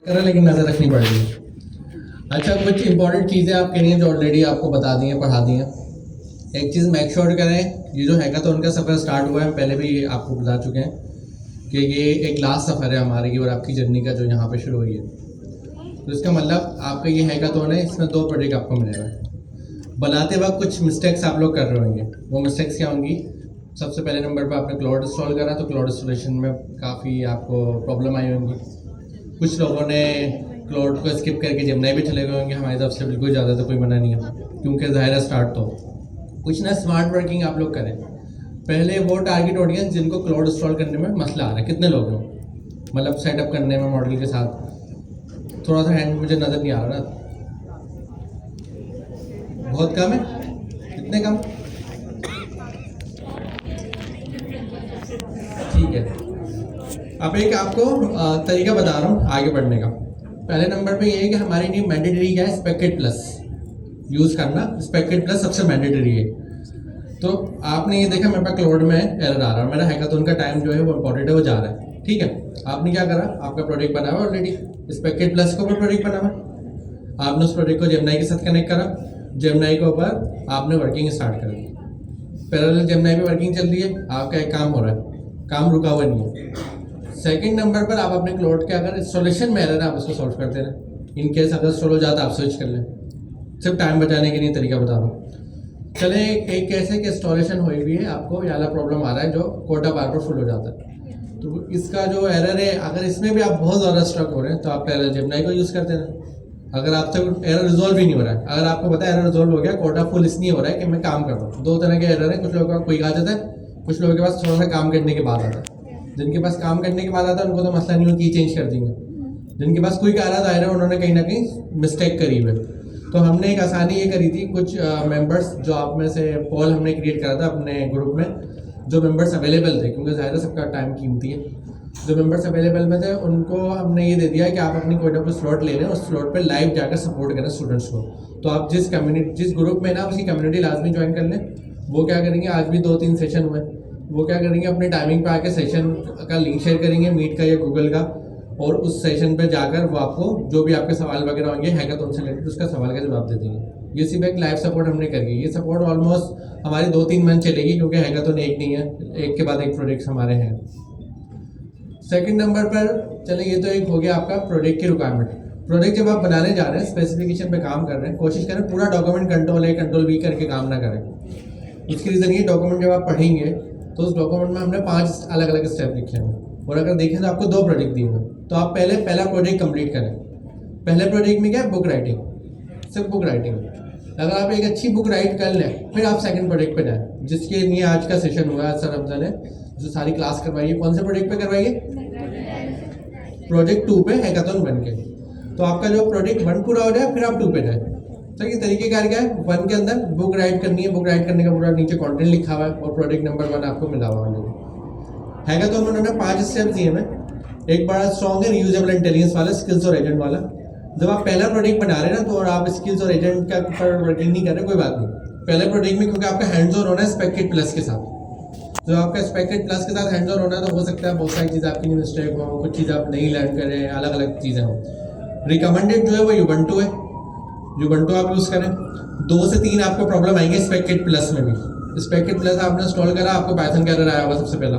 कर रहा है, लेकिन नज़र रखनी पड़ेगी। अच्छा, कुछ इंपॉर्टेंट चीज़ें आप कह रही हैं जो ऑलरेडी आपको बता दी हैं, पढ़ा दी हैं। एक चीज़ मेक श्योर करें, ये जो हैका तो उनका सफ़र स्टार्ट हुआ है, पहले भी आपको बता चुके हैं कि ये एक लास्ट सफ़र है हमारी और आपकी जर्नी का जो यहाँ पे शुरू हुई है। तो इसका मतलब आपका ये हैकाथॉन है, इसमें 2 प्रोजेक्ट आपको मिलेगा। बनाते वक्त कुछ मिस्टेक्स आप लोग कर रहे होंगे। वो मिस्टेक्स क्या होंगी? सबसे पहले नंबर पर आपने क्लाउड इंस्टॉल करा, तो क्लाउड इंस्टॉलेशन में काफ़ी आपको प्रॉब्लम आई होंगी। कुछ लोगों ने क्लाउड को स्किप करके जेमिनी भी चले गए होंगे। हमारी तरफ से बिल्कुल ज़्यादा तो कोई मना नहीं है, क्योंकि ज़ाहिर है स्टार्ट तो कुछ ना स्मार्ट वर्किंग आप लोग करें। पहले वो टारगेट ऑडियंस जिनको क्लाउड इंस्टॉल करने में मसला आ रहा है, कितने लोग हो, मतलब सेटअप करने में मॉडल के साथ। थोड़ा सा हैंड मुझे नज़र नहीं आ रहा ना, बहुत कम है, कितने कम? ठीक है। अब एक आपको तरीका बता रहा हूँ आगे बढ़ने का। पहले नंबर पे ये है कि हमारी टीम मैंडेटरी क्या है, स्पेकेट प्लस यूज़ करना। स्पेकेट प्लस सबसे मैंडेटरी है। तो आपने ये देखा मेरे पास क्लाउड में एरर आ रहा है, मेरा हैकाथॉन का टाइम जो है वो इंपॉर्टेंट है, वो जा रहा है। ठीक है, आपने क्या करा, आपका प्रोजेक्ट बना हुआ ऑलरेडी, स्पेकेट प्लस के ऊपर प्रोजेक्ट बना हुआ। आपने उस प्रोजेक्ट को जेमिनी के साथ कनेक्ट करा, जेमिनी के ऊपर आपने वर्किंग स्टार्ट कर दी। पैरेलल जेमिनी पे वर्किंग चल रही है, आपका एक काम हो रहा है, काम रुका हुआ नहीं है। सेकंड नंबर पर आप अपने क्लाउड के अगर इंस्टॉलेशन में एरर है, आप उसको सॉल्व करते रहें। इन केस अगर स्लो हो जाता आप स्विच कर लें। सिर्फ टाइम बचाने के लिए तरीका बता रहा हूँ। चले एक कैसे कि इंस्टॉलेशन हुई हुई है, आपको ये वाला प्रॉब्लम आ रहा है जो कोटा बार बार फुल हो जाता है। तो इसका जो एरर है, अगर इसमें भी आप बहुत ज़्यादा स्ट्रक हो रहे हैं तो आप पैरेलल जेमिनी को यूज़ करते रहें। अगर आपसे एरर रिजॉल्व ही नहीं हो रहा है, अगर आपको पता है एरर रिजॉल्व हो गया, कोटा फुल इसलिए हो रहा है कि मैं काम कर रहा हूँ। 2 तरह के एरर है, कुछ लोगों का कोई आ जाता है, कुछ लोगों के पास थोड़ा सा काम करने के बाद आता है। जिनके पास काम करने के बाद आता है उनको तो मसला नहीं हो, की चेंज कर देंगे। जिनके पास कोई आ रहा है उन्होंने कहीं ना कहीं मिस्टेक करी हुई। तो हमने एक आसानी ये करी थी, कुछ मेंबर्स जो आप में से पोल हमने क्रिएट करा था अपने ग्रुप में, जो मेंबर्स अवेलेबल थे, क्योंकि ज़ाहिर है सबका टाइम कीमती है। जो मेंबर्स अवेलेबल में थे उनको हमने ये दे दिया कि आप अपनी कोई ना कोई स्लॉट ले लें, उस स्लॉट पे लाइव जाकर सपोर्ट करें स्टूडेंट्स को। तो आप जिस ग्रुप में ना उसी कम्युनिटी लाजमी ज्वाइन कर लें। वो क्या करेंगे, आज भी 2-3 सेशन हुए, वो क्या करेंगे, अपने टाइमिंग पे आके सेशन का लिंक शेयर करेंगे, मीट का या गूगल का, और उस सेशन पे जाकर वो आपको जो भी आपके सवाल वगैरह होंगे हैकाथॉन से रिलेटेड, उसका सवाल का जवाब दे देंगे। ये सिर्फ एक लाइव सपोर्ट हमने करी। ये सपोर्ट ऑलमोस्ट हमारी 2-3 मंथ चलेगी, क्योंकि हैकाथॉन एक नहीं है, एक के बाद एक प्रोजेक्ट्स हमारे हैं। सेकंड नंबर पर चले, ये तो एक हो गया आपका प्रोजेक्ट की रिक्वायरमेंट। प्रोजेक्ट जब आप बनाने जा रहे हैं, स्पेसिफिकेशन पे काम कर रहे हैं, कोशिश करें पूरा document control A control B करके काम ना करें। इसकी रीज़न ये, डॉक्यूमेंट जब आप पढ़ेंगे तो उस डॉक्यूमेंट में हमने 5 अलग अलग स्टेप लिखे हैं, और अगर देखें तो आपको 2 प्रोजेक्ट दिए हैं। तो आप पहला प्रोजेक्ट कंप्लीट करें। पहले प्रोजेक्ट में क्या है, बुक राइटिंग, सिर्फ बुक राइटिंग। अगर आप एक अच्छी बुक राइट कर लें, फिर आप सेकंड प्रोजेक्ट पे जाएं, जिसके लिए आज का सेशन हुआ है। सर अफजल ने जो सारी क्लास करवाई है, कौन से प्रोजेक्ट पे करवाई है? प्रोजेक्ट 2 पे, हैकाथॉन 1 के। तो आपका जो प्रोजेक्ट 1 पूरा हो जाए, फिर आप 2 पे जाए। सर ये तरीकेकार क्या है, 1 के अंदर बुक राइट करनी है, बुक राइट करने का पूरा नीचे कंटेंट लिखा हुआ है, और प्रोजेक्ट नंबर 1 आपको मिला हुआ है। हैकाथॉन में उन्होंने 5 स्टेप दिए हैं। एक बड़ा स्ट्रॉन्ग है रीयूजेबल इंटेलिजेंस वाला, स्किल्स और एजेंट वाला। जब आप पहला प्रोजेक्ट बना रहे हैं ना, तो और आप स्किल्स और एजेंट का पर वर्किंग नहीं कर रहे, कोई बात नहीं। पहले प्रोजेक्ट में क्योंकि आपका हैंड्स ऑन होना है स्पेकेट प्लस के साथ, जो आपका स्पेकेट प्लस के साथ हैंड्स ऑन होना है, तो हो सकता है बहुत सारी चीज़ें आपकी मिस्टेक हो, कुछ चीज़ें आप नहीं लर्न करें, अलग अलग चीज़ें हों। रिकमेंडेड जो है वो यूबंटू है, यूबंटू आप यूज़ करें। 2 से 3 आपको प्रॉब्लम आएंगे स्पेकेट प्लस में भी। स्पेकेट प्लस आपने इंस्टॉल करा, आपको पाइथन का एरर आया होगा सबसे पहला।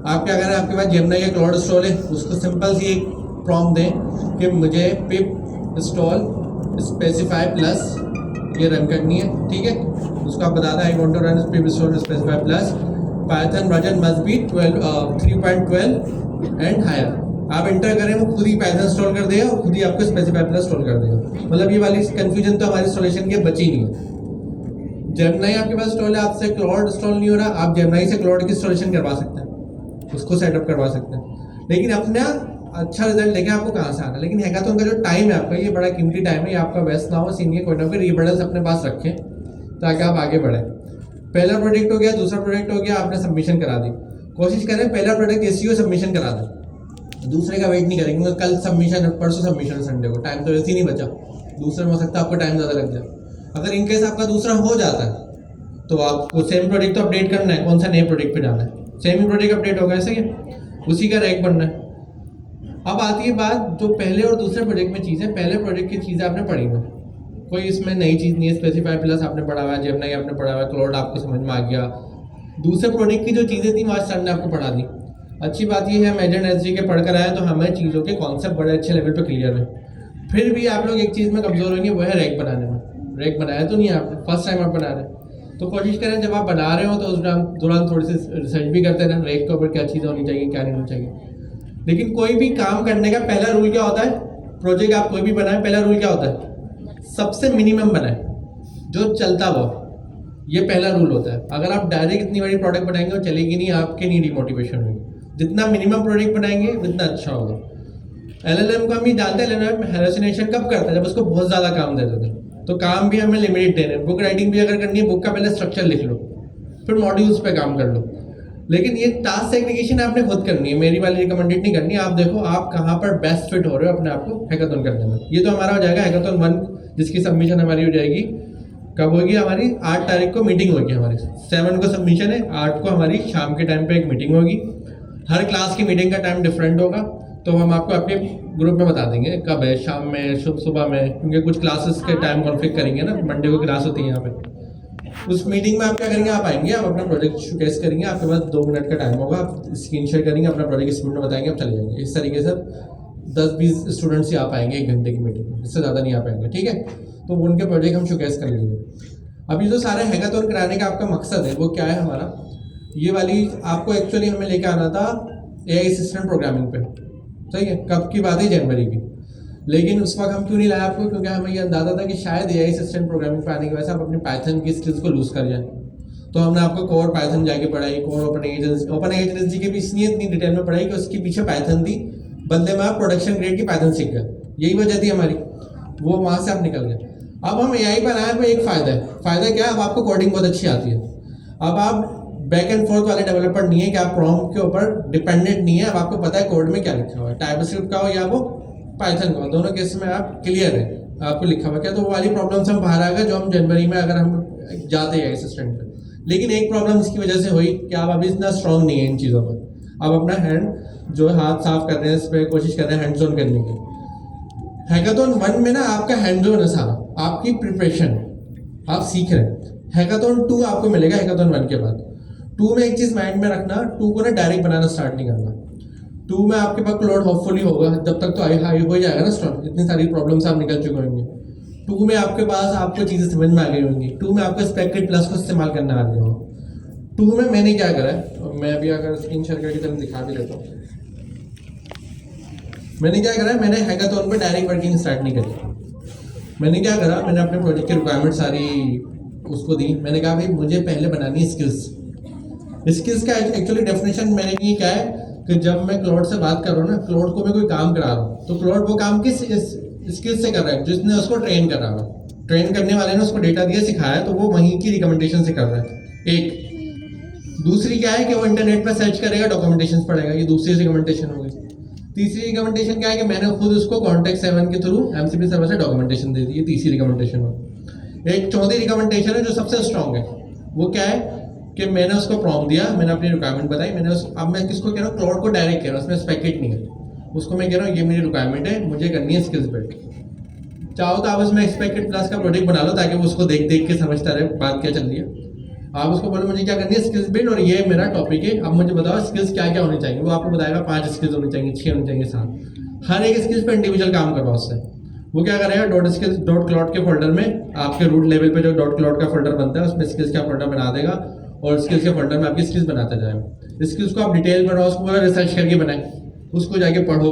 आप क्या करें, आपके पास जेमिनी या क्लाउड इंस्टॉल है, उसको सिंपल सी एक प्रॉम्प्ट दें कि मुझे पिप इंस्टॉल स्पेसिफाई प्लस ये रन करनी है। ठीक है, उसको आप बता दें, I want to run pip install specify plus Python version must be 3.12 and higher. आप इंटर करें, वो खुद ही पाइथन इंस्टॉल कर देगा और खुद ही आपको स्पेसिफाई प्लस इंस्टॉल कर देगा। मतलब ये वाली कन्फ्यूजन तो हमारी इंस्टॉलेशन के बची नहीं है। जेमिनी आपके पास इंस्टॉल है, आपसे क्लाउड इंस्टॉल नहीं हो रहा, आप जेमिनी से क्लाउड की इंस्टॉलेशन करवा सकते हैं, उसको सेटअप करवा सकते हैं। लेकिन अपना अच्छा रिजल्ट लेके आपको कहाँ से आना। लेकिन हैकाथॉन का जो टाइम है आपका, ये बड़ा कीमती टाइम है, ये आपका वेस्ट ना हो। सीनियर कोई ना कोई रिबल्स अपने पास रखें ताकि आप आगे बढ़ें। पहला प्रोजेक्ट हो गया, दूसरा प्रोजेक्ट हो गया, आपने सबमिशन करा दी। कोशिश करें पहला प्रोजेक्ट SEO सबमिशन करा दें, दूसरे का वेट नहीं करेंगे। कल सबमिशन, परसों सबमिशन, संडे को टाइम तो वैसे ही नहीं बचा, दूसरे में हो सकता है आपको टाइम ज़्यादा लग जाए। अगर इनकेस आपका दूसरा हो जाता है तो आपको सेम प्रोजेक्ट तो अपडेट करना है, कौन सा नए प्रोजेक्ट पे जाना है, सेम ही प्रोजेक्ट अपडेट होगा, ऐसे ही उसी का रैंक बनना है। अब आती है बात जो पहले और दूसरे प्रोजेक्ट में चीज़ें, पहले प्रोजेक्ट की चीज़ें आपने पढ़ी ना, कोई इसमें नई चीज़ नहीं है, स्पेसिफाई प्लस आपने पढ़ा हुआ है, जेमिनी आपने पढ़ा हुआ है, क्लाउड आपको समझ में आ गया। दूसरे प्रोजेक्ट की जो चीज़ें थी वहाँ सर ने आपको पढ़ा दी। अच्छी बात ये है हम एजेंट एसजी के पढ़ कर आए तो हमें चीज़ों के कॉन्सेप्ट बड़े अच्छे लेवल पर क्लियर है। फिर भी आप लोग एक चीज़ में कमज़ोर होंगे, वो है रैक बनाने में। रैक बनाया तो नहीं है आपने, फर्स्ट टाइम आप बना रहे हैं, तो कोशिश करें जब आप बना रहे हो तो उस दौरान थोड़ी सी रिसर्च भी करते रहें रैक के ऊपर, क्या चीज़ें होनी चाहिए क्या नहीं होनी चाहिए। लेकिन कोई भी काम करने का पहला रूल क्या होता है, प्रोजेक्ट आप कोई भी बनाए पहला रूल क्या होता है, सबसे मिनिमम बनाए जो चलता हो, ये पहला रूल होता है। अगर आप डायरेक्ट इतनी बड़ी प्रोडक्ट बनाएंगे और चलेगी नहीं, आपके नहीं डिमोटिवेशन होगी। जितना मिनिमम प्रोडक्ट बनाएंगे उतना अच्छा होगा। एलएलएम को हम ये जानते हैं, एलएलएम हैलोसिनेशन कब करता है, जब उसको बहुत ज़्यादा काम दे देते हैं। तो काम भी हमें लिमिटेड देने, बुक राइटिंग भी अगर करनी है, बुक का पहले स्ट्रक्चर लिख लो, फिर मॉड्यूल्स पे काम कर लो। लेकिन ये टास्क सेग्रीगेशन आपने खुद करनी है, मेरी वाली रिकमेंडेड नहीं करनी। आप देखो आप कहाँ पर बेस्ट फिट हो रहे हो अपने आप को हैकाथन करने में। ये तो हमारा हो जाएगा हैकाथन 1, जिसकी सबमिशन हमारी हो जाएगी, कब होगी हमारी, 8 तारीख को मीटिंग होगी हमारी, 7 को सबमिशन है, 8 को हमारी शाम के टाइम पे एक मीटिंग होगी। हर क्लास की मीटिंग का टाइम डिफरेंट होगा, तो हम आपको अपने ग्रुप में बता देंगे कब है, शाम में, सुबह में, क्योंकि कुछ क्लासेस के टाइम कॉन्फ्लिक्ट करेंगे ना, मंडे को क्लास होती है यहाँ पे। उस मीटिंग में आप क्या करेंगे, आप आएंगे, आप अपना प्रोजेक्ट शोकेस करेंगे, आपके पास 2 मिनट का टाइम होगा, आप स्क्रीन शेयर करेंगे, अपना प्रोजेक्ट स्पीड में बताएंगे, आप चले जाएंगे। इस तरीके से 10-20 स्टूडेंट्स ही आ पाएंगे 1 घंटे की मीटिंग में, इससे ज़्यादा नहीं आ पाएंगे, ठीक है। तो उनके प्रोजेक्ट हम शोकेस कर लेंगे। अभी जो सारे हैकाथन कराने का आपका मकसद है वो क्या है हमारा, ये वाली आपको एक्चुअली हमें लेके आना था एआई असिस्टेंट प्रोग्रामिंग पे, सही है। कब की बात है, जनवरी की। लेकिन उस वक्त हम क्यों नहीं लाए आपको, क्योंकि हमें ये अंदाजा था कि शायद एआई असिस्टेंट प्रोग्रामिंग पे आने की वजह से आप अपनी पाइथन की स्किल्स को लूज कर जाए। तो हमने आपको कोर पाइथन जाके पढ़ाई, कोर ओपन एजेंसी के भी इसलिए इतनी डिटेल में पढ़ाई कि उसके पीछे पाइथन थी, बदले में आप प्रोडक्शन ग्रेड की पाइथन सीख गए, यही वजह थी हमारी, वो वहाँ से आप निकल गए। अब हम एआई पर आए, तो एक फ़ायदा है, फ़ायदा क्या है, अब आपको कोडिंग बहुत अच्छी आती है। अब आप बैक एंड फोर्थ वाले डेवलपर नहीं है कि आप प्रॉम्प्ट के ऊपर डिपेंडेंट नहीं है। अब आपको पता है कोड में क्या लिखा हुआ है, टाइपस्क्रिप्ट का हो या वो पाइथन का हो, दोनों केस में आप क्लियर है, आपको लिखा हुआ क्या। तो वो वाली प्रॉब्लम से हम बाहर आ गए जो हम जनवरी में अगर हम जाते हैं असिस्टेंट पे। लेकिन एक प्रॉब्लम इसकी वजह से हुई कि आप अभी इतना स्ट्रांग नहीं है इन चीज़ों पर। आप अपना हैंड जो हाथ साफ कर रहे हैं, इस पर कोशिश कर रहे हैं हैंड्स ऑन करने की। हैकाथन 1 में ना आपका हैंड्स ऑन है सारा, आपकी प्रिपरेशन, आप सीख रहे हैं। हैकाथन 2 आपको मिलेगा हैकाथन 1 के बाद। 2 में एक चीज़ माइंड में रखना, 2 को ना डायरेक्ट बनाना स्टार्ट नहीं करना। 2 में आपके पास क्लाउड होपफुली होगा, जब तक तो हाई हो जाएगा ना स्ट्रॉन्ग, इतनी सारी प्रॉब्लम्स आप निकल चुके होंगे। 2 में आपके पास आपको चीज़ें समझ में आ गई होंगी। 2 में आपको स्पेक्टेड प्लस को इस्तेमाल करना आ गया हो। 2 में मैंने क्या करा है, मैं अभी अगर स्क्रीन शेयर करके तरह दिखा भी लेता हूँ। मैंने क्या करा है, मैंने हैकाथन पे डायरेक्ट वर्किंग स्टार्ट नहीं करी। मैंने क्या करा, मैंने अपने प्रोजेक्ट की रिक्वायरमेंट सारी उसको दी। मैंने कहा भाई मुझे पहले बनानी है स्किल्स। स्किल्स का एक्चुअली डेफिनेशन मैंने ये क्या है कि जब मैं क्लाउड से बात कर रहा हूँ ना, क्लाउड को मैं कोई काम करा रहा हूँ, तो क्लाउड वो काम किस स्किल्स से कर रहा है, जिसने उसको ट्रेन करा हुआ है। ट्रेन करने वाले ने उसको डेटा दिया, सिखाया, तो वो वहीं की रिकमेंडेशन से कर रहा है। एक दूसरी क्या है कि वो इंटरनेट पर सर्च करेगा, डॉक्यूमेंटेशन पढ़ेगा, ये दूसरी रिकमेंडेशन होगी। तीसरी रिकमेंडेशन क्या है कि मैंने खुद उसको कॉन्टेक्ट 7 के थ्रू एमसीपी सर्वर से डॉक्यूमेंटेशन दे दी, ये तीसरी रिकमेंडेशन हो। एक चौथी रिकमेंडेशन है जो सबसे स्ट्रॉन्ग है, वो क्या है कि मैंने उसको प्रॉम्प्ट दिया, मैंने अपनी रिक्वायरमेंट बताई, मैंने अब मैं किसको कह रहा हूँ, क्लाउड को डायरेक्ट कह रहा हूँ, उसमें स्पेक्टेड नहीं है। उसको मैं कह रहा हूँ ये मेरी रिक्वायरमेंट है, मुझे करनी है स्किल्स बिल्ड। चाहो तो आप उसमें एक्सपेक्टेड प्लस का प्रोजेक्ट बना लो, ताकि वो उसको देख देख के समझता रहे बात क्या चल रही है। आप उसको बोलो मुझे क्या करनी है, स्किल्स बिल्ड, और ये मेरा टॉपिक है, अब मुझे बताओ स्किल्स क्या क्या होनी चाहिए। वो आपको बताएगा 5 स्किल्स होनी चाहिए, 6 होनी चाहिए, 7। हर एक स्किल्स पर इंडिविजुअल काम करवाओ उससे। वो क्या करेगा, डॉट क्लाउड के फोल्डर में आपके रूट लेवल पे जो डॉट क्लाउड का फोल्डर बनता है, उसमें स्किल्स का फोल्डर बना देगा, और स्किल्स के फोल्डर में आपकी स्किल्स बनाता जाएगा। स्किल्स को आप डिटेल बनाओ, उसको पूरा रिसर्च करके बनाए, उसको जाके पढ़ो।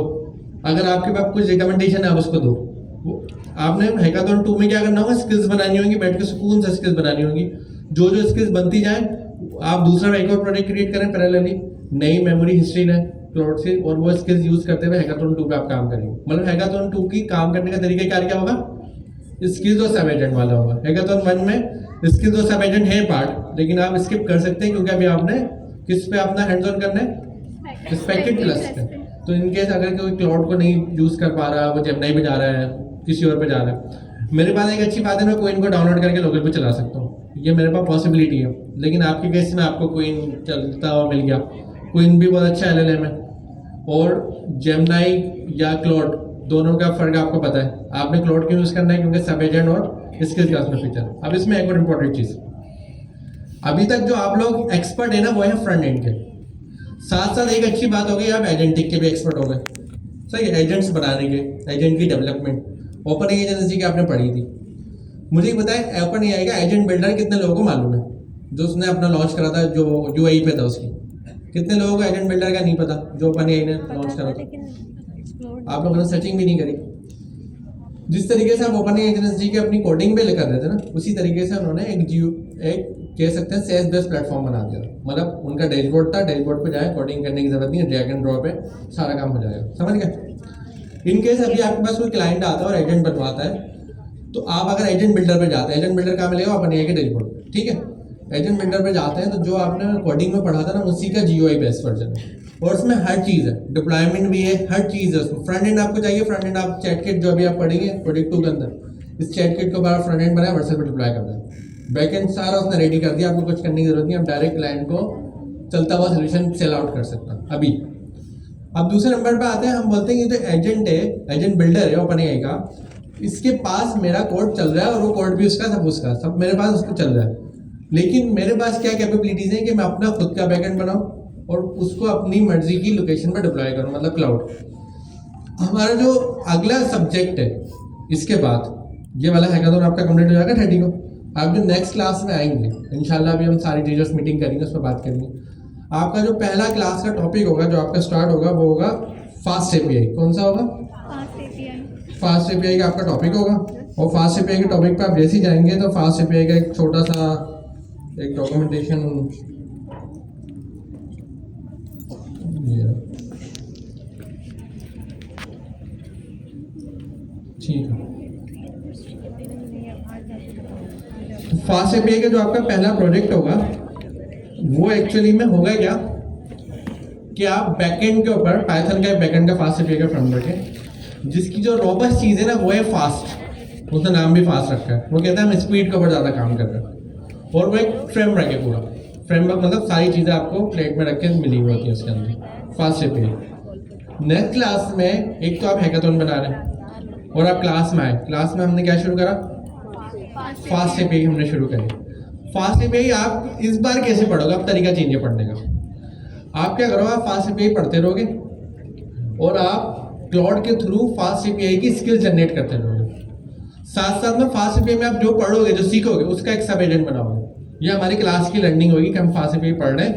अगर आपके पास कुछ रिकमेंडेशन है आप उसको दो। आपने हैकाथन 2 में क्या करना होगा, स्किल्स बनानी होंगी, बैठ के सुकून से स्किल्स बनानी होंगी। जो जो स्किल्स बनती जाए, आप दूसरा एक और प्रोजेक्ट क्रिएट करें पैरेलली, नई मेमोरी हिस्ट्री लें क्लाउड से, और वो स्किल्स यूज करते हुए हैकाथन 2 पे आप काम करेंगे। मतलब हैकाथन 2 की काम करने का तरीका क्या होगा, स्किल्स और सब एजेंट वाला होगा। हैकाथन 1 में स्किल्स और सब एजेंट है पार्ट, लेकिन आप स्किप कर सकते हैं, क्योंकि अभी आपने किस पे अपना हैंड्स ऑन करना है, स्पेक्टेड प्लस पे। तो इनकेस अगर कोई क्लाउड को नहीं यूज कर पा रहा, वो जेमिनी पे जा रहा है, किसी और पे जा रहा है, मेरे पास एक अच्छी बात है, मैं कोइन को डाउनलोड करके लोकल पे चला सकता हूँ, ये मेरे पास पॉसिबिलिटी है। लेकिन आपके केस में आपको कोइन चलता हुआ मिल गया, कोइन भी बहुत अच्छा एलएलएम है, और जेमिनी या क्लॉड दोनों का फ़र्क आपको पता है। आपने क्लॉड क्यों यूज़ करना है, क्योंकि सब एजेंट और स्किल क्लास में फीचर। अब इसमें एक और इम्पॉर्टेंट चीज़, अभी तक जो आप लोग एक्सपर्ट है ना वो है फ्रंट एंड के, साथ साथ एक अच्छी बात हो गई आप एजेंटिक के भी एक्सपर्ट हो गए। सही है, एजेंट्स बनाने के, एजेंट की डेवलपमेंट ओपन एआई एजेंसी की आपने पढ़ी थी। मुझे बताया ओपन एआई का एजेंट बिल्डर कितने लोगों को मालूम है, जो उसने अपना लॉन्च करा था, जो यूएई पे था उसकी, कितने लोगों को एजेंट बिल्डर का नहीं पता जो ओपन एआई ने लॉन्च करा था? आप लोगों ने सर्चिंग भी नहीं करी। जिस तरीके से आप ओपन एआई एजेंसी की अपनी कोडिंग पे कर रहे थे ना, उसी तरीके से उन्होंने एक कह सकते हैं सेल्स बेस्ड प्लेटफॉर्म बना दिया। मतलब उनका डैशबोर्ड था, डैशबोर्ड पे जाए, कोडिंग करने की जरूरत नहीं है, ड्रैग एंड ड्रॉप पे सारा काम हो जाएगा। समझ गए? इन केस अभी आपके पास कोई क्लाइंट आता है और एजेंट बनवाता है, तो आप अगर एजेंट बिल्डर पे जाते हैं, एजेंट बिल्डर कहाँ मिलेगा? ओपन एआई के डैशबोर्ड। ठीक है, एजेंट बिल्डर पे जाते हैं तो जो आपने कोडिंग में पढ़ा था ना, उसी का जीयूआई बेस्ड वर्जन है, और उसमें हर चीज़ है, डिप्लॉयमेंट भी है, हर चीज़ है उसमें। फ्रंट एंड आपको चाहिए, फ्रंट एंड आप चैट किट जो अभी आप पढ़ेंगे प्रोजेक्ट 2 के अंदर, इस चैट किट को बाहर फ्रंट एंड बनाया, व्हाट्सएप पर डिप्लॉय करना है। बैक एंड सारा उसने रेडी कर दिया, आपको कुछ करने की जरूरत नहीं, आप डायरेक्ट क्लाइंट को चलता हुआ सोल्यूशन सेल आउट कर सकते हैं अभी। अब दूसरे नंबर पे आते हैं, हम बोलते हैं ये जो एजेंट है, एजेंट बिल्डर है ओपन एआई का, इसके पास मेरा कोड चल रहा है और वो कोड भी उसका सब मेरे पास उसको चल रहा है, लेकिन मेरे पास क्या कैपेबिलिटीज है कि मैं अपना खुद का बैकएंड बनाऊं और उसको अपनी मर्जी की लोकेशन पर डिप्लॉय करूं, मतलब क्लाउड। हमारा जो अगला सब्जेक्ट है इसके बाद, ये वाला हैकाथॉन आपका कंप्लीट हो जाएगा 30 को। आप जो नेक्स्ट क्लास में आएंगे इंशाल्लाह, अभी हम सारी टीचर्स मीटिंग करेंगे, उस पर बात करेंगे। आपका जो पहला क्लास का टॉपिक होगा, जो आपका स्टार्ट होगा, वो होगा फास्ट एपीआई। कौन सा होगा? फास्ट एपीआई का आपका टॉपिक होगा। और फास्ट एपीआई के टॉपिक पे आप जैसे ही जाएंगे तो फास्ट एपीआई का एक छोटा सा एक डॉक्यूमेंटेशन, ठीक है। फास्ट एपीआई का जो आपका पहला प्रोजेक्ट होगा, वो एक्चुअली में होगा क्या कि आप बैकएंड के ऊपर पाइथन का बैकएंड का फास्ट एपीआई का फ्रेमवर्क है, जिसकी जो रॉबस्ट चीज़ है ना वो है फास्ट। उसका नाम भी फास्ट रखा है, वो कहता है हम स्पीड के ऊपर ज़्यादा काम कर रहे हैं। और वो एक फ्रेमवर्क है, पूरा फ्रेमवर्क मतलब सारी चीज़ें आपको प्लेट में रख के मिली हुई होती है उसके अंदर, फास्ट एपीआई। नेक्स्ट क्लास में एक तो आप हैकाथॉन बना रहे हैं और आप क्लास में आए, क्लास में हमने क्या शुरू करा? फास्ट एपीआई हमने शुरू करी। फास्ट एपीआई आप इस बार कैसे पढ़ोगे? अब तरीका चेंज है पढ़ने का। आप क्या करोगे? आप फास्ट एपीआई पढ़ते रहोगे और आप क्लाउड के थ्रू फास्ट एपीआई की स्किल जनरेट करते रहोगे। साथ साथ में फास्ट एपीआई में आप जो पढ़ोगे, जो सीखोगे, उसका एक सब एजेंट बनाओगे। ये हमारी क्लास की लर्निंग होगी कि हम फास्ट एपीआई पढ़ रहे हैं,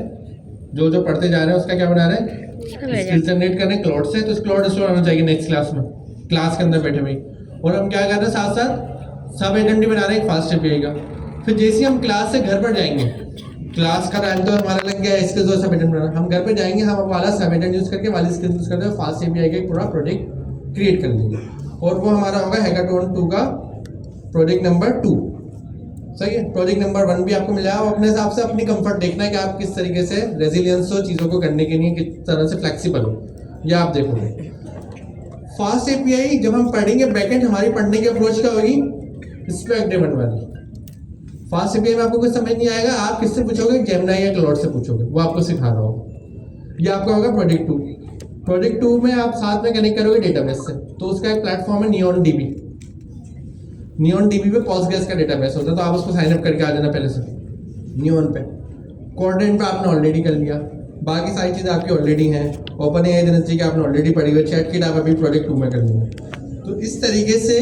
जो जो पढ़ते जा रहे हैं उसका क्या बना रहे हैं? स्किल जनरेट कर रहे हैं क्लाउड से। तो इस क्लाउड स्टोर होना चाहिए नेक्स्ट क्लास में, क्लास के अंदर बैठे हुए। और हम क्या कर रहे हैं? साथ साथ सब एजेंट भी बना रहे हैं फास्ट एपीआई का। फिर जैसे हम क्लास से घर पर जाएंगे, क्लास का टाइम तो हमारा लग गया स्किल्स और सब एजेंट बनाना, हम घर पे जाएंगे, हम वाला सब एजेंट यूज करके वाली स्किल्स यूज करके फास्ट एपीआई का एक पूरा प्रोजेक्ट क्रिएट कर लेंगे। और वो हमारा होगा हैकाथॉन 2 का प्रोजेक्ट नंबर 2। सही है। प्रोजेक्ट नंबर 1 भी आपको मिल जाएगा। अपने हिसाब से अपनी कंफर्ट देखना है कि आप किस तरीके से रेजिलियंस हो, चीज़ों को करने के लिए किस तरह से फ्लेक्सिबल हो, यह आप देखोगे। फास्ट एपीआई जब हम पढ़ेंगे, बैकएंड हमारी पढ़ने की अप्रोच क्या होगी? स्पैक ड्रिवन वाली। फास्ट एपीआई में आपको कुछ समझ नहीं आएगा, आप किससे पूछोगे? जेमिनी या क्लाउड से पूछोगे, वो आपको सिखा रहा होगा। ये आपका होगा प्रोजेक्ट 2। प्रोजेक्ट 2 में आप साथ में कनेक्ट करोगे डेटाबेस से, तो उसका एक प्लेटफॉर्म है नियॉन डीबी। नियॉन डीबी पे पोस्टग्रेस का डेटाबेस होता है, तो आप उसको साइन अप करके आ जाना पहले से नियॉन पे। कोऑर्डिनेट पे आपने ऑलरेडी कर लिया, बाकी सारी चीज़ें आपकी ऑलरेडी हैं। ओपन एआई एजेंसी की आपने ऑलरेडी पढ़ी हुई, चैट किट आप अभी प्रोजेक्ट 2 में कर लेंगे। तो इस तरीके से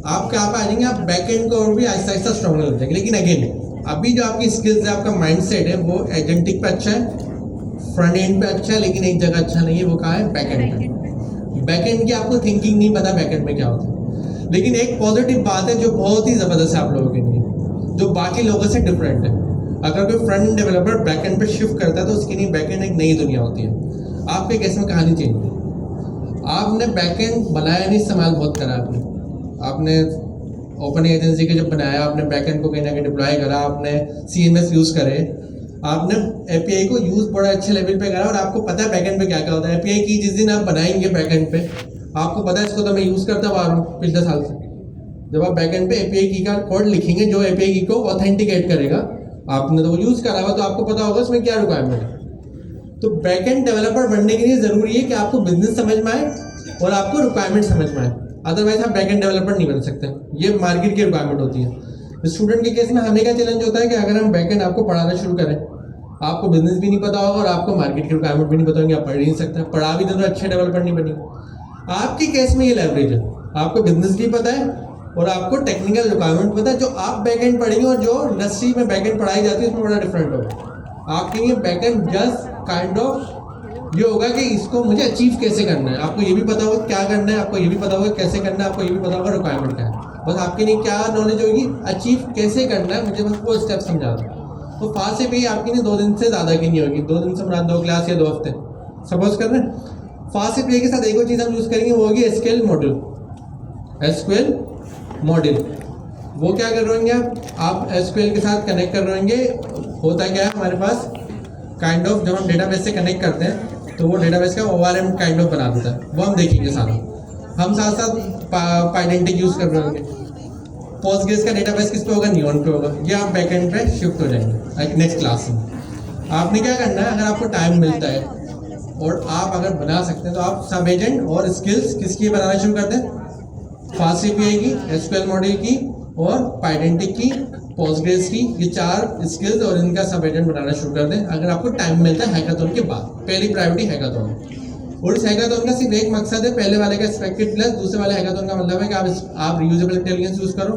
आप क्या आ जाएंगे, आप बैकएंड को और भी आहिस्ता आहिस्ता स्ट्रॉन्ग लग जाएंगे। लेकिन अगेन अभी जो आपकी स्किल्स है, आपका माइंडसेट है, वो एजेंटिक पे अच्छा है, फ्रंट एंड पे अच्छा है, लेकिन एक जगह अच्छा नहीं है, वो कहाँ है? बैकएंड पे। बैकएंड की आपको थिंकिंग नहीं पता बैकएंड में क्या होता है। लेकिन एक पॉजिटिव बात है जो बहुत ही ज़बरदस्त है आप लोगों के लिए, जो बाकी लोगों से डिफरेंट है। अगर कोई फ्रंट एंड डेवलपर बैकएंड पे शिफ्ट करता है तो उसके लिए बैकएंड एक नई दुनिया होती है। आपके केस में कहानी चेंज है। आपने बैकएंड बनाया नहीं, इस्तेमाल बहुत करा आपने ओपन एजेंसी के जब बनाया, आपने बैकएंड को कहीं ना कहीं डिप्लॉय करा, आपने CMS यूज़ करे, आपने एपीआई को यूज़ बड़ा अच्छे लेवल पे करा, और आपको पता है बैकएंड पे क्या क्या होता है। एपीआई की जिस दिन आप बनाएंगे बैकएंड पे, आपको पता है, इसको तो मैं यूज़ करता आ रहा हूँ पिछले साल से। जब आप बैकएंड पे एपीआई की का कोड लिखेंगे जो एपीआई की को ऑथेंटिकेट करेगा, आपने तो वो यूज़ करा हुआ, तो आपको पता होगा इसमें क्या रिक्वायरमेंट है। तो बैक एंड डेवलपर बनने के लिए ज़रूरी है कि आपको बिजनेस समझ में आए और आपको रिक्वायरमेंट समझ में आए, अदरवाइज आप बैक एंड डेवलपर नहीं बन सकते। ये मार्केट की रिक्वायरमेंट होती है। स्टूडेंट के केस में हमें क्या चैलेंज होता है कि अगर हम बैक एंड आपको पढ़ाना शुरू करें, आपको बिजनेस भी नहीं पता होगा और आपको मार्केट की रिक्वायरमेंट भी नहीं पता होगी, आप पढ़ ही नहीं सकते। पढ़ा भी दें तो अच्छे डेवलपर नहीं बनेंगे। आपके केस में ये लेवरेज है, आपको बिजनेस भी पता है और आपको टेक्निकल रिक्वायरमेंट पता है। जो आप बैकएंड पढ़ेंगे और जो इंडस्ट्री में बैकएंड पढ़ाई जाती है उसमें बड़ा डिफरेंट होगा। आपके लिए बैकएंड जस्ट काइंड ऑफ ये होगा कि इसको मुझे अचीव कैसे करना है। आपको ये भी पता होगा क्या करना है, आपको ये भी पता होगा कैसे करना है, आपको ये भी पता होगा रिक्वायरमेंट क्या है। बस आपके लिए क्या नॉलेज होगी, अचीव कैसे करना है, मुझे बस वो स्टेप समझा दो। तो फास्ट से भी आपकी नहीं 2 दिन से ज़्यादा की नहीं होगी, 2 दिन से मुराद 2 क्लास या 2 हफ्ते सपोज कर रहे हैं। फास्ट से के साथ एक और चीज़ हम यूज़ करेंगे, वो होगी एसक्यूएल मॉड्यूल। एसक्यूएल मॉड्यूल वो क्या कर रहे होंगे आप एसक्यूएल के साथ कनेक्ट कर रहे होंगे। होता क्या है हमारे पास काइंड ऑफ जब हम डेटाबेस से कनेक्ट करते हैं तो वो डेटाबेस का ORM काइंड ऑफ बना देता है, वो हम देखेंगे सारा। हम साथ साथ पाइडेंटिक यूज़ कर रहे होंगे। पोस्टग्रेस का डेटाबेस किस पे होगा, नियॉन पे होगा। ये आप बैकएंड पे शिफ्ट हो जाएंगे नेक्स्ट क्लास में। आपने क्या करना है, अगर आपको टाइम मिलता है और आप अगर बना सकते हैं तो आप सब एजेंट और स्किल्स किसकी बनाना शुरू कर दें, फास्ट API की, एसक्यूएल मॉड्यूल की और पाइडेंटिक की, पोस्टग्रेस की। ये 4 स्किल्स और इनका सब एजेंट बनाना शुरू कर दें अगर आपको टाइम मिलता है हैकाथॉन के बाद। पहली प्रायोरिटी हैकाथॉन है और इस हैकाथॉन का सिर्फ एक मकसद है, पहले वाले का एक्सपेक्टेड प्लस, दूसरे वाले हैकाथॉन का मतलब है कि आप रियूजेबल इंटेलिजेंस यूज़ करो।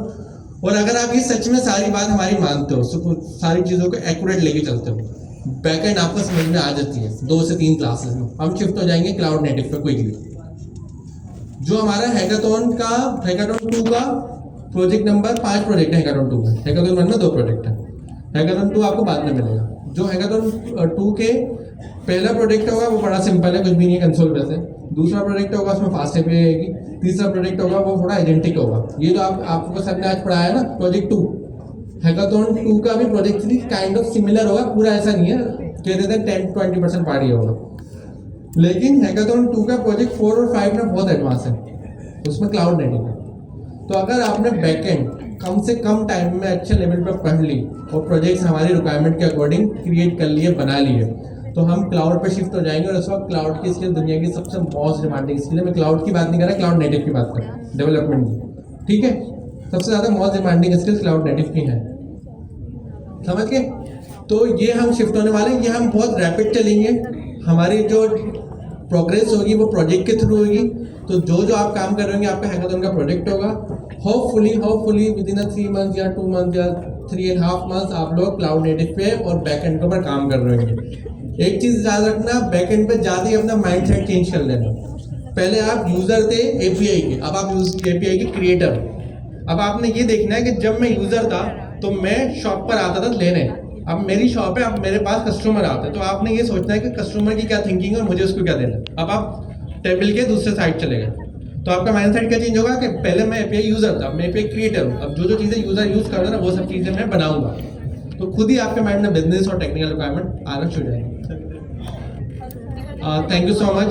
और अगर आप ये सच में सारी बात हमारी मानते हो, सारी चीज़ों को एक्यूरेट लेके चलते हो, बैकएंड आपको समझ में आ जाती है 2 से 3 क्लासेस में। हम शिफ्ट हो जाएंगे क्लाउड नेटिव पे क्विकली। जो हमारा हैकाथॉन 2 का प्रोजेक्ट नंबर 5 प्रोजेक्ट है हैकाथॉन 2 में। हैकाथॉन 1 में 2 प्रोजेक्ट है, हैकाथॉन 2 आपको बाद में मिलेगा। जो हैकाथॉन 2 के पहला प्रोजेक्ट होगा वो बड़ा सिंपल है, कुछ भी नहीं है, कंसोल बेस है। दूसरा प्रोजेक्ट होगा उसमें फास्ट API आएगी। तीसरा प्रोजेक्ट होगा वो थोड़ा एजेंटिक होगा। ये जो आपको सबने आज पढ़ाया ना प्रोजेक्ट 2, हैकाथॉन 2 का भी प्रोजेक्ट 3 काइंड ऑफ सिमिलर होगा। पूरा ऐसा नहीं है, कहते थे 10-20% पार्ट ही होगा, लेकिन हैकाथॉन 2 का प्रोजेक्ट 4 और 5 में बहुत एडवांस है, उसमें क्लाउड नेटिव है। तो अगर आपने बैकएंड कम से कम टाइम में अच्छे लेवल पर पढ़ ली और प्रोजेक्ट्स हमारी रिक्वायरमेंट के अकॉर्डिंग क्रिएट कर लिए, बना लिए, तो हम क्लाउड पे शिफ्ट हो जाएंगे। और इस वक्त क्लाउड की स्किल दुनिया की सबसे मोस्ट डिमांडिंग स्किल है। मैं क्लाउड की बात नहीं कर रहा, क्लाउड नेटिव की बात कर रहा हूँ, डेवलपमेंट की। ठीक है, सबसे ज़्यादा most demanding skill cloud native की है, समझ गए। तो ये हम शिफ्ट होने वाले हैं, ये हम बहुत रैपिड चलेंगे। हमारी जो प्रोग्रेस होगी वो प्रोजेक्ट के थ्रू होगी। तो जो आप काम कर रहे होंगे आपका हैकाथॉन का प्रोजेक्ट होगा। होपफुली विद इन 3 मंथ या 2 मंथ या 3.5 मंथ आप लोग क्लाउड नेटिव पे और बैकएंड के ऊपर काम कर रहे होंगे। एक चीज़ याद रखना, बैकएंड पे जाते ही अपना माइंडसेट चेंज कर लेना। पहले आप यूज़र थे API के, अब आप API के क्रिएटर। अब आपने ये देखना है कि जब मैं यूज़र था तो मैं शॉप पर आता था लेने, अब मेरी शॉप है, अब मेरे पास कस्टमर आते हैं, तो आपने ये सोचना है कि कस्टमर की क्या थिंकिंग है और मुझे उसको क्या देना। अब आप टेबल के दूसरे साइड चले गए, तो आपका माइंडसेट क्या चेंज होगा कि पहले मैं API यूज़र था, मैं API क्रिएटर हूँ। अब जो चीज़ें यूज़र यूज़ कर रहा है ना वो सब चीज़ें मैं बनाऊंगा, तो खुद ही आपके माइंड में बिजनेस और टेक्निकल रिक्वायरमेंट आना शुरू हो जाएगी। Thank you so much.